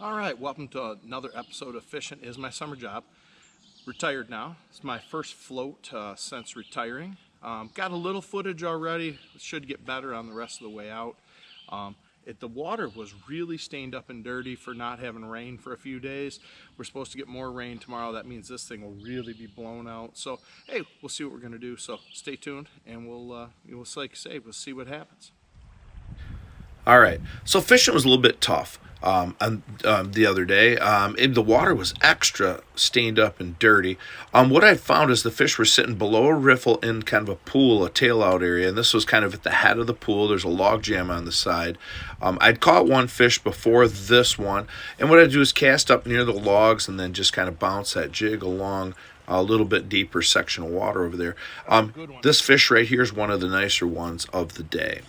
All right, welcome to another episode of Fishing is My Summer Job. Retired now. It's my first float since retiring. Got a little footage already. Should get better on the rest of the way out. The water was really stained up and dirty for not having rain for a few days. We're supposed to get more rain tomorrow. That means this thing will really be blown out. So, hey, we'll see what we're going to do. So stay tuned, and we'll like I say, we'll see what happens. All right, so fishing was a little bit tough the other day. The water was extra stained up and dirty. What I found is the fish were sitting below a riffle in kind of a pool, a tail out area, and this was kind of at the head of the pool. There's a log jam on the side. I'd caught one fish before this one, and what I'd do is cast up near the logs and then just kind of bounce that jig along a little bit deeper section of water over there. This fish right here is one of the nicer ones of the day.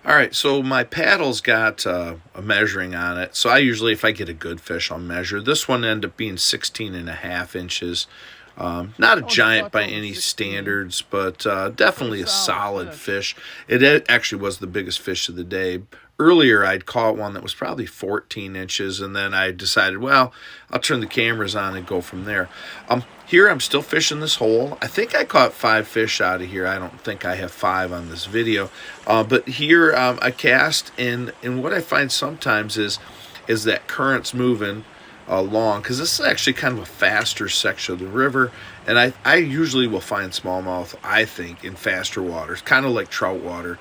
All right, so my paddle's got a measuring on it. So I usually, if I get a good fish, I'll measure. This one ended up being 16.5 inches. Not a giant by any standards, but definitely a solid fish. It actually was the biggest fish of the day. Earlier, I'd caught one that was probably 14 inches, and then I decided, well, I'll turn the cameras on and go from there. Here, I'm still fishing this hole. I think I caught 5 fish out of here. I don't think I have 5 on this video. But here, I cast, and what I find sometimes is that current's moving along, because this is actually kind of a faster section of the river, and I usually will find smallmouth, I think, in faster waters, kind of like trout water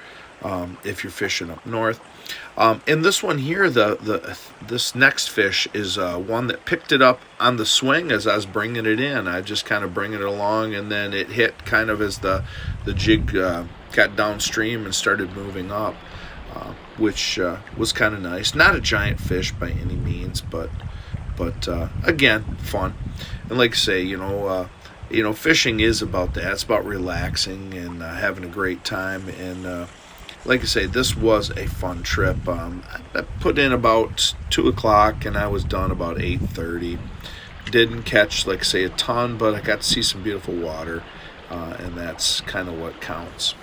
if you're fishing up north. And this one here, this next fish is one that picked it up on the swing as I was bringing it in. I just kind of bringing it along, and then it hit kind of as the jig got downstream and started moving up, which was kind of nice. Not a giant fish by any means, but again, fun. And like I say, fishing is about that. It's about relaxing and having a great time. And like I say, this was a fun trip. I put in about 2 o'clock, and I was done about 8:30. Didn't catch, like I say, a ton, but I got to see some beautiful water, and that's kind of what counts.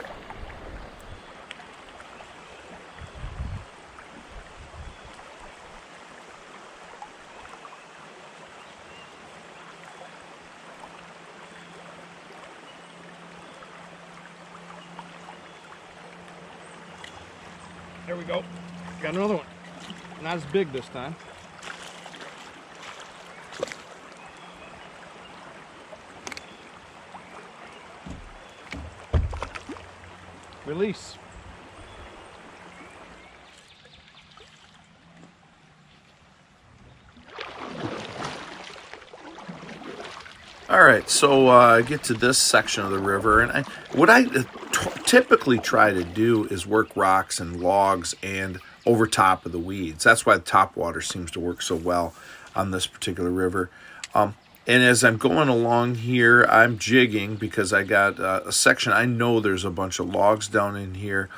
There we go. Got another one. Not as big this time. Release. All right, so I get to this section of the river, and what I typically try to do is work rocks and logs and over top of the weeds. That's why the topwater seems to work so well on this particular river. And as I'm going along here, I'm jigging because I got a section. I know there's a bunch of logs down in here,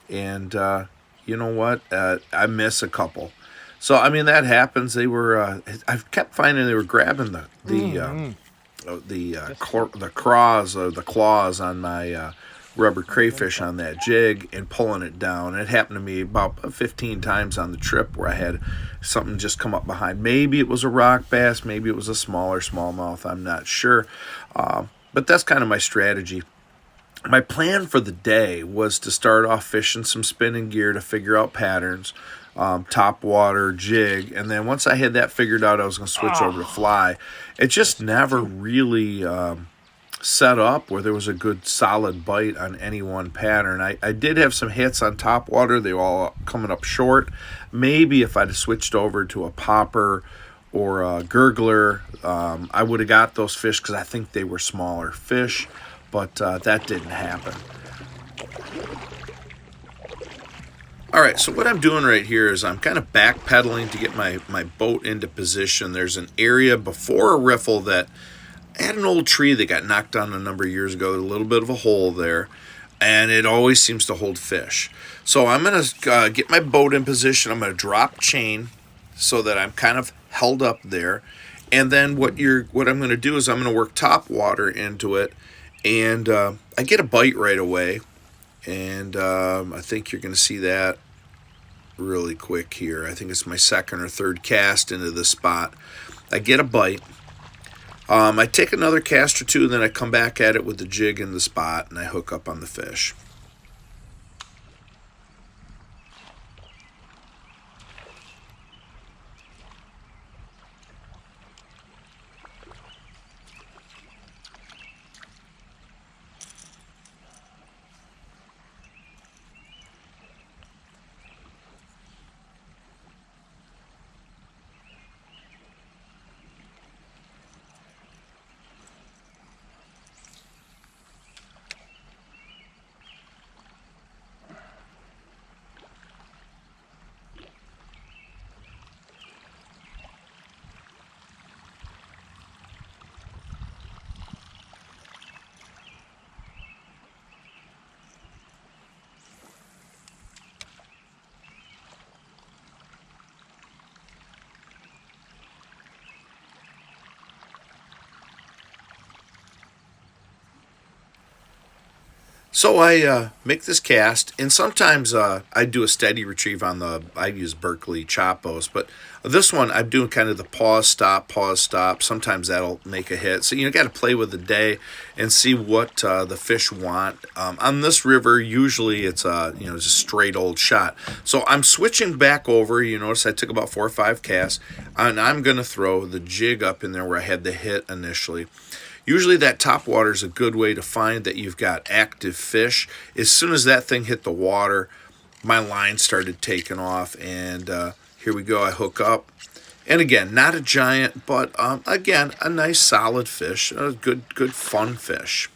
and you know what? I miss a couple. So I mean that happens. They were. I kept finding they were grabbing the claws on my rubber crayfish on that jig and pulling it down. It happened to me about 15 times on the trip where I had something just come up behind. Maybe it was a rock bass, maybe it was a smaller smallmouth, I'm not sure. But that's kind of my strategy. My plan for the day was to start off fishing some spinning gear to figure out patterns. top water, jig, and then once I had that figured out, I was going to switch over to fly. It just never really set up where there was a good solid bite on any one pattern. I did have some hits on top water. They were all coming up short. Maybe if I'd have switched over to a popper or a gurgler, I would have got those fish because I think they were smaller fish, but that didn't happen. All right, so what I'm doing right here is I'm kind of backpedaling to get my boat into position. There's an area before a riffle that had an old tree that got knocked down a number of years ago. There's a little bit of a hole there, and it always seems to hold fish. So I'm going to get my boat in position. I'm going to drop chain so that I'm kind of held up there. And then what I'm going to do is I'm going to work top water into it, and I get a bite right away. And I think you're going to see that really quick here. I think it's my second or third cast into this spot. I get a bite. I take another cast or two, and then I come back at it with the jig in the spot, and I hook up on the fish. So I make this cast, and sometimes I do a steady retrieve on I use Berkeley Choppos, but this one I'm doing kind of the pause, stop. Sometimes that'll make a hit. So, got to play with the day and see what the fish want. On this river, usually it's just a straight old shot. So I'm switching back over. You notice I took about 4 or 5 casts, and I'm going to throw the jig up in there where I had the hit initially. Usually that top water is a good way to find that you've got active fish. As soon as that thing hit the water, my line started taking off, and here we go. I hook up. And again, not a giant, but again, a nice solid fish, a good fun fish.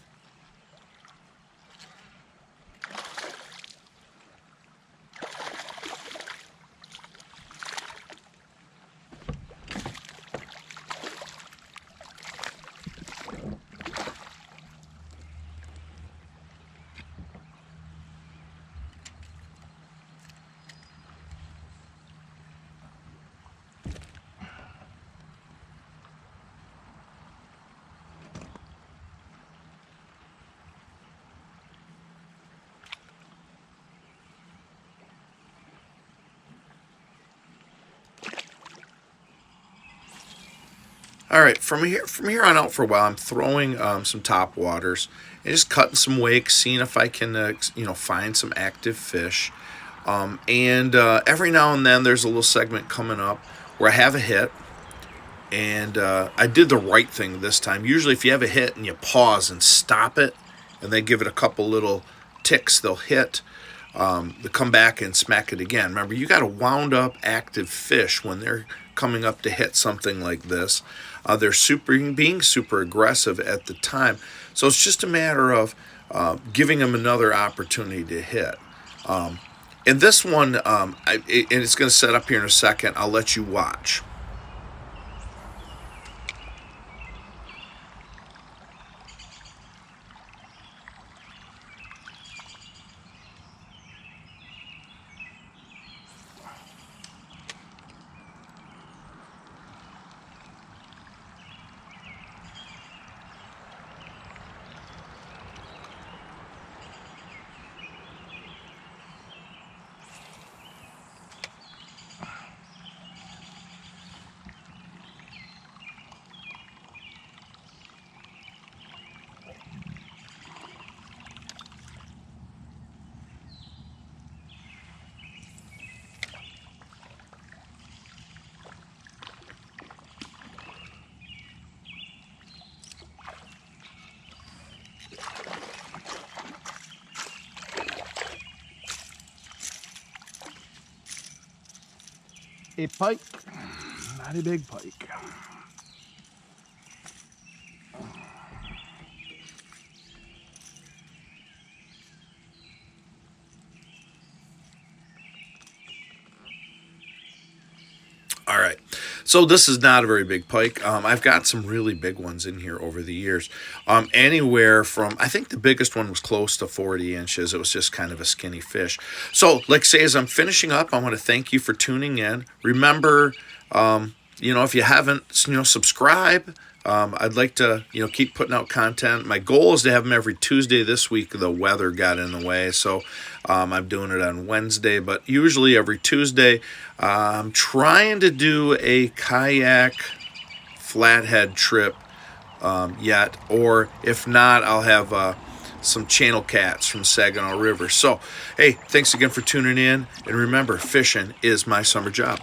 All right, from here on out for a while, I'm throwing some top waters and just cutting some wakes, seeing if I can find some active fish. And every now and then there's a little segment coming up where I have a hit, and I did the right thing this time. Usually, if you have a hit and you pause and stop it, and they give it a couple little ticks, they'll hit. They come back and smack it again. Remember, you got a wound up active fish when they're coming up to hit something like this. They're being super aggressive at the time. So it's just a matter of giving them another opportunity to hit. And this one, and it's going to set up here in a second. I'll let you watch. a pike, not a big pike. All right, so this is not a very big pike. I've got some really big ones in here over the years. Anywhere from, I think the biggest one was close to 40 inches. It was just kind of a skinny fish. So, like say, as I'm finishing up, I want to thank you for tuning in. Remember, if you haven't, subscribe. I'd like to, keep putting out content. My goal is to have them every Tuesday. This week, the weather got in the way, so I'm doing it on Wednesday, but usually every Tuesday. I'm trying to do a kayak flathead trip yet, or if not, I'll have some channel cats from Saginaw River. So, hey, thanks again for tuning in, and remember, fishing is my summer job.